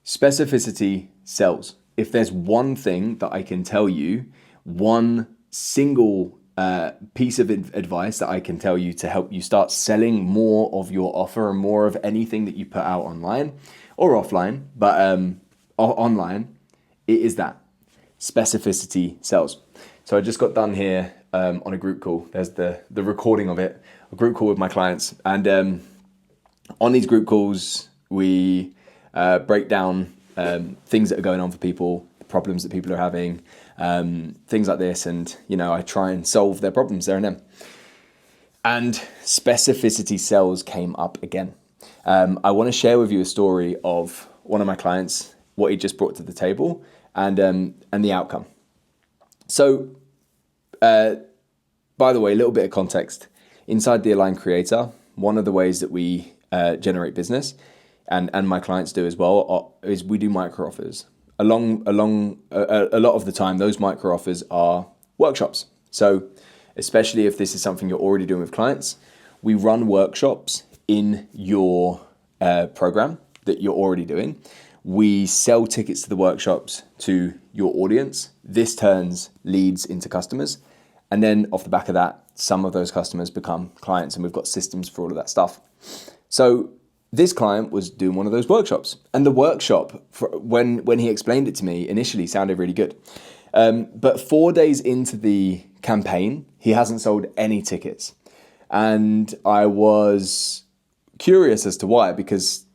Specificity sells. If there's one thing that I can tell you, one single piece of advice that I can tell you to help you start selling more of your offer and more of anything that you put out online or offline, but online, it is that specificity sells. So I just got done here on a group call. There's the recording of it, a group call with my clients. And on these group calls, we break down things that are going on for people, the problems that people are having, things like this. And, I try and solve their problems there and then. And specificity sells came up again. I want to share with you a story of one of my clients, what he just brought to the table and the outcome. So, by the way, a little bit of context. Inside the Aligned Creator, one of the ways that we generate business, and my clients do as well, is we do micro offers. A lot of the time, those micro offers are workshops. So, especially if this is something you're already doing with clients, we run workshops in your program that you're already doing. We sell tickets to the workshops to your audience. This turns leads into customers. And then off the back of that, some of those customers become clients, and we've got systems for all of that stuff. So this client was doing one of those workshops, and the workshop, when he explained it to me initially, sounded really good. But 4 days into the campaign, he hasn't sold any tickets. And I was curious as to why, because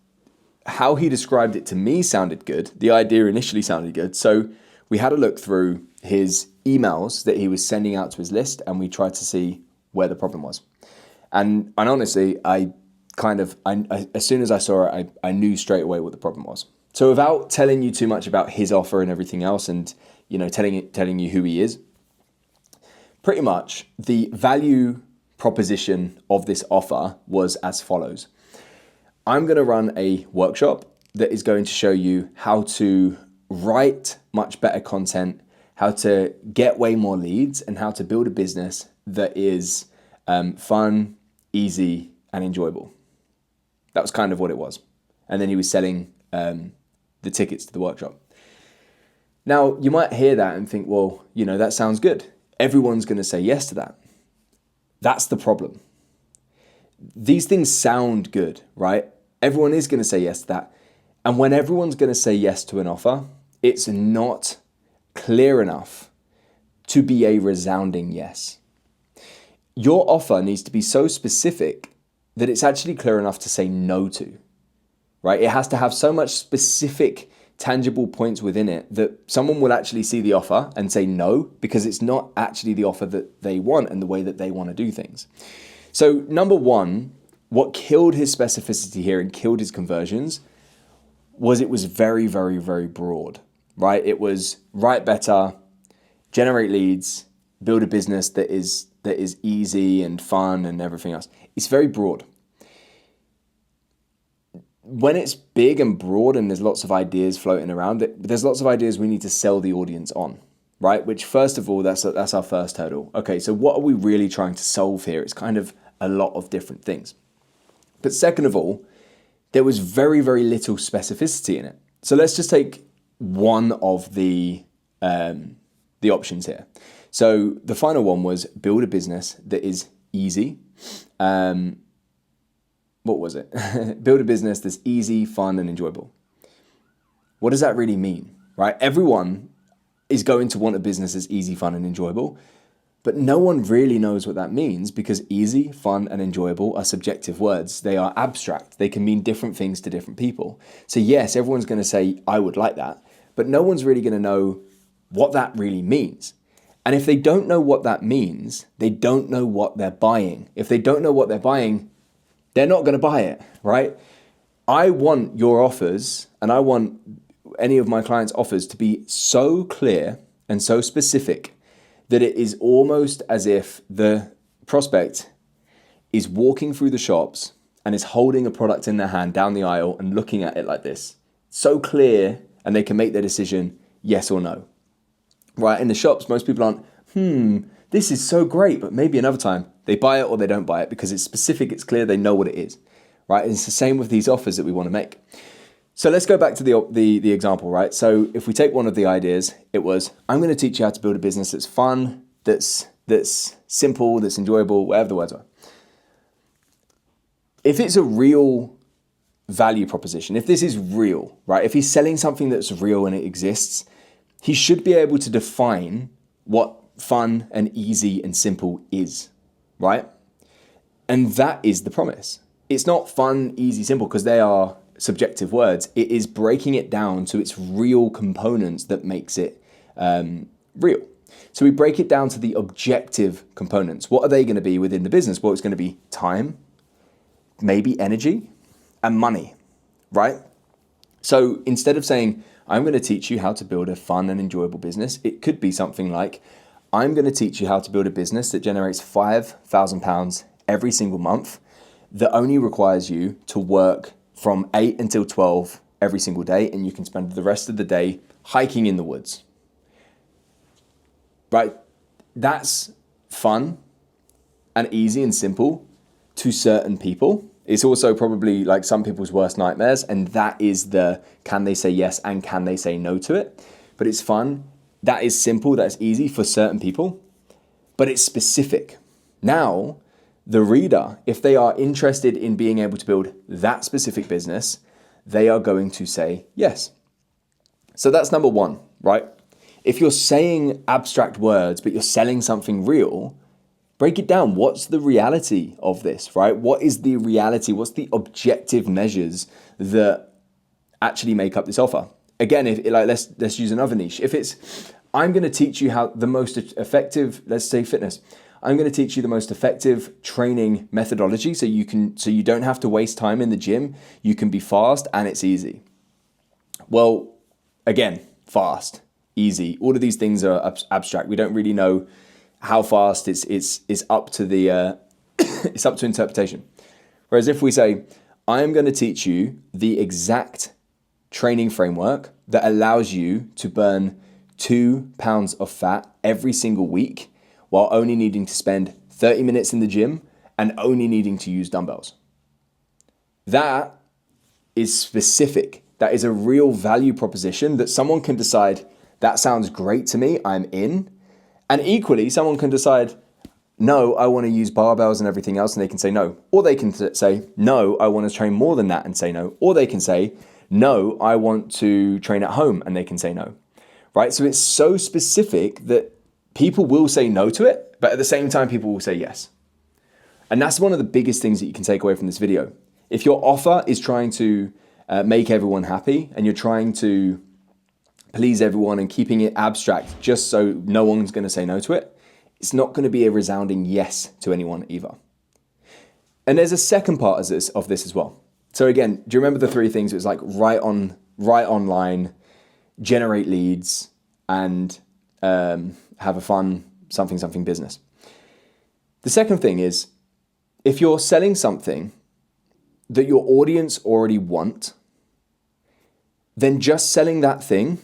how he described it to me sounded good. The idea initially sounded good. So we had a look through his emails that he was sending out to his list, and we tried to see where the problem was. And honestly, I as soon as I saw it, I knew straight away what the problem was. So without telling you too much about his offer and everything else, and telling you who he is, pretty much the value proposition of this offer was as follows. I'm going to run a workshop that is going to show you how to write much better content, how to get way more leads, and how to build a business that is fun, easy, and enjoyable. That was kind of what it was. And then he was selling the tickets to the workshop. Now, you might hear that and think, well, that sounds good. Everyone's going to say yes to that. That's the problem. These things sound good, right? Everyone is going to say yes to that. And when everyone's going to say yes to an offer, it's not clear enough to be a resounding yes. Your offer needs to be so specific that it's actually clear enough to say no to, right? It has to have so much specific, tangible points within it that someone will actually see the offer and say no, because it's not actually the offer that they want and the way that they want to do things. So number one, what killed his specificity here and killed his conversions was it was very, very, very broad, right? It was write better, generate leads, build a business that is easy and fun and everything else. It's very broad. When it's big and broad and there's lots of ideas floating around, there's lots of ideas we need to sell the audience on, right? Which, first of all, that's our first hurdle. Okay, so what are we really trying to solve here? It's kind of a lot of different things. But second of all, there was very, very little specificity in it. So let's just take one of the options here. So the final one was build a business that is easy. What was it? Build a business that's easy, fun, and enjoyable. What does that really mean, right? Everyone is going to want a business that's easy, fun, and enjoyable, but no one really knows what that means, because easy, fun, and enjoyable are subjective words. They are abstract. They can mean different things to different people. So yes, everyone's going to say, I would like that, but no one's really going to know what that really means. And if they don't know what that means, they don't know what they're buying. If they don't know what they're buying, they're not going to buy it, right? I want your offers, and I want any of my clients' offers to be so clear and so specific that it is almost as if the prospect is walking through the shops and is holding a product in their hand down the aisle and looking at it like this. So clear, and they can make their decision yes or no. Right? In the shops, most people aren't, this is so great, but maybe another time. They buy it or they don't buy it because it's specific, it's clear, they know what it is. Right? And it's the same with these offers that we want to make. So let's go back to the example, right? So if we take one of the ideas, it was, I'm going to teach you how to build a business that's fun, that's simple, that's enjoyable, whatever the words are. If it's a real value proposition, if this is real, right? If he's selling something that's real and it exists, he should be able to define what fun and easy and simple is, right? And that is the promise. It's not fun, easy, simple, because they are subjective words. It is breaking it down to its real components that makes it real. So we break it down to the objective components. What are they going to be within the business? Well, it's going to be time, maybe energy, and money, right? So instead of saying, I'm going to teach you how to build a fun and enjoyable business, it could be something like, I'm going to teach you how to build a business that generates £5,000 every single month, that only requires you to work from 8 until 12 every single day, and you can spend the rest of the day hiking in the woods. Right? That's fun and easy and simple to certain people. It's also probably like some people's worst nightmares, and that is the can they say yes and can they say no to it. But it's fun. That is simple. That's easy for certain people, but it's specific. Now, the reader, if they are interested in being able to build that specific business, they are going to say yes. So that's number one, right? If you're saying abstract words, but you're selling something real, break it down. What's the reality of this, right? What is the reality? What's the objective measures that actually make up this offer? Again, let's use another niche. If it's, I'm going to teach you how the most effective, let's say fitness. I'm going to teach you the most effective training methodology so you don't have to waste time in the gym. You can be fast and it's easy. Well, again, fast, easy. All of these things are abstract. We don't really know how fast. It's up to the it's up to interpretation. Whereas if we say, I am going to teach you the exact training framework that allows you to burn 2 pounds of fat every single week, while only needing to spend 30 minutes in the gym and only needing to use dumbbells. That is specific. That is a real value proposition that someone can decide, that sounds great to me, I'm in. And equally, someone can decide, no, I want to use barbells and everything else, and they can say no. Or they can say, no, I want to train more than that, and say no. Or they can say, no, I want to train at home, and they can say no. Right? So it's so specific that people will say no to it, but at the same time, people will say yes. And that's one of the biggest things that you can take away from this video. If your offer is trying to make everyone happy and you're trying to please everyone and keeping it abstract just so no one's going to say no to it, it's not going to be a resounding yes to anyone either. And there's a second part of this as well. So again, do you remember the three things? It was like write online, generate leads, and have a fun something business. The second thing is, if you're selling something that your audience already want, then just selling that thing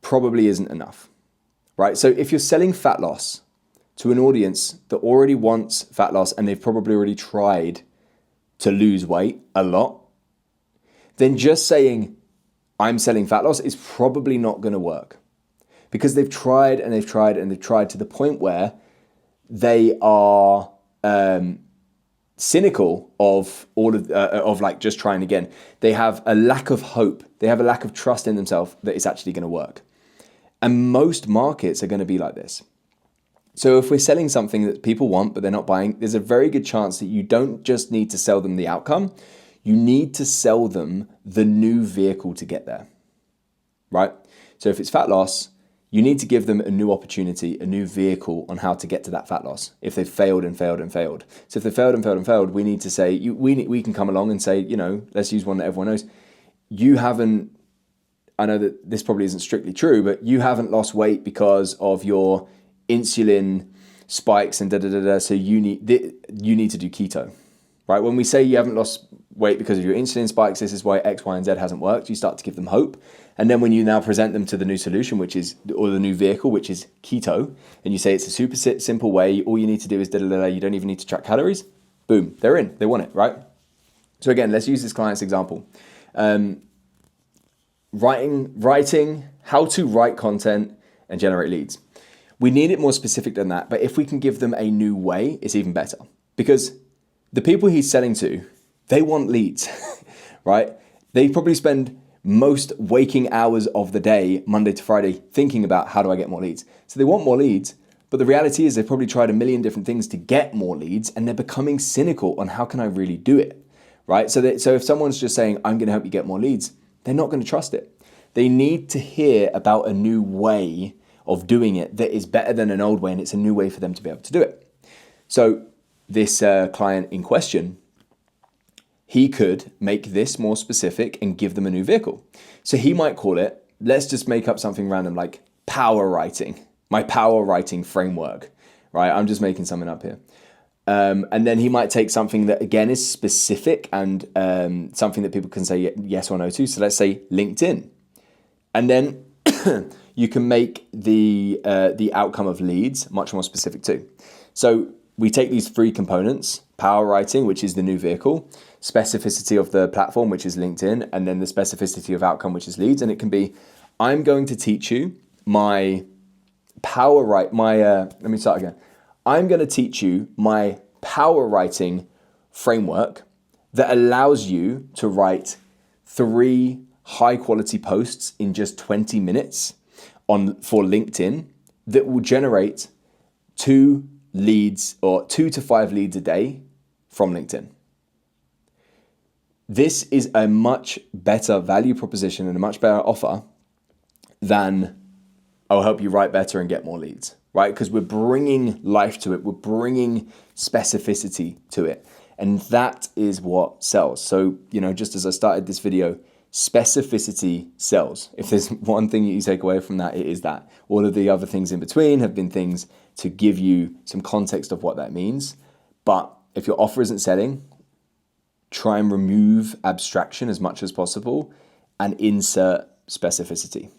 probably isn't enough, right? So if you're selling fat loss to an audience that already wants fat loss and they've probably already tried to lose weight a lot, then just saying, I'm selling fat loss is probably not going to work. Because they've tried and they've tried and they've tried to the point where they are cynical of all of like just trying again. They have a lack of hope. They have a lack of trust in themselves that it's actually going to work. And most markets are going to be like this. So if we're selling something that people want but they're not buying, there's a very good chance that you don't just need to sell them the outcome. You need to sell them the new vehicle to get there, right? So if it's fat loss, you need to give them a new opportunity, a new vehicle on how to get to that fat loss if they've failed and failed and failed. So if they've failed and failed and failed, we need to say, we can come along and say, let's use one that everyone knows. You haven't, I know that this probably isn't strictly true, but you haven't lost weight because of your insulin spikes and so you need to do keto, right? When we say you haven't lost weight because of your insulin spikes, this is why X, Y, and Z hasn't worked. You start to give them hope. And then when you now present them to the new solution, or the new vehicle, which is keto, and you say it's a super simple way, all you need to do is you don't even need to track calories, boom, they're in, they want it, right? So again, let's use this client's example. Writing, how to write content and generate leads. We need it more specific than that, but if we can give them a new way, it's even better. Because the people he's selling to, they want leads, right? They probably spend most waking hours of the day, Monday to Friday, thinking about how do I get more leads. So they want more leads, but the reality is they've probably tried a million different things to get more leads, and they're becoming cynical on how can I really do it, right? So if someone's just saying, I'm going to help you get more leads, they're not going to trust it. They need to hear about a new way of doing it that is better than an old way, and it's a new way for them to be able to do it. So this client in question, he could make this more specific and give them a new vehicle. So he might call it, let's just make up something random like power writing, my power writing framework, right? I'm just making something up here. And then he might take something that again is specific and something that people can say yes or no to. So let's say LinkedIn. And then you can make the outcome of leads much more specific too. So we take these three components: power writing, which is the new vehicle; specificity of the platform, which is LinkedIn; and then the specificity of outcome, which is leads. And it can be, I'm going to teach you my let me start again. I'm going to teach you my power writing framework that allows you to write 3 high quality posts in just 20 minutes for LinkedIn that will generate 2 leads or 2 to 5 leads a day from LinkedIn. This is a much better value proposition and a much better offer than I'll help you write better and get more leads, right? Because we're bringing life to it. We're bringing specificity to it. And that is what sells. So, just as I started this video, specificity sells. If there's one thing you take away from that, it is that. All of the other things in between have been things to give you some context of what that means. But if your offer isn't selling, try and remove abstraction as much as possible and insert specificity.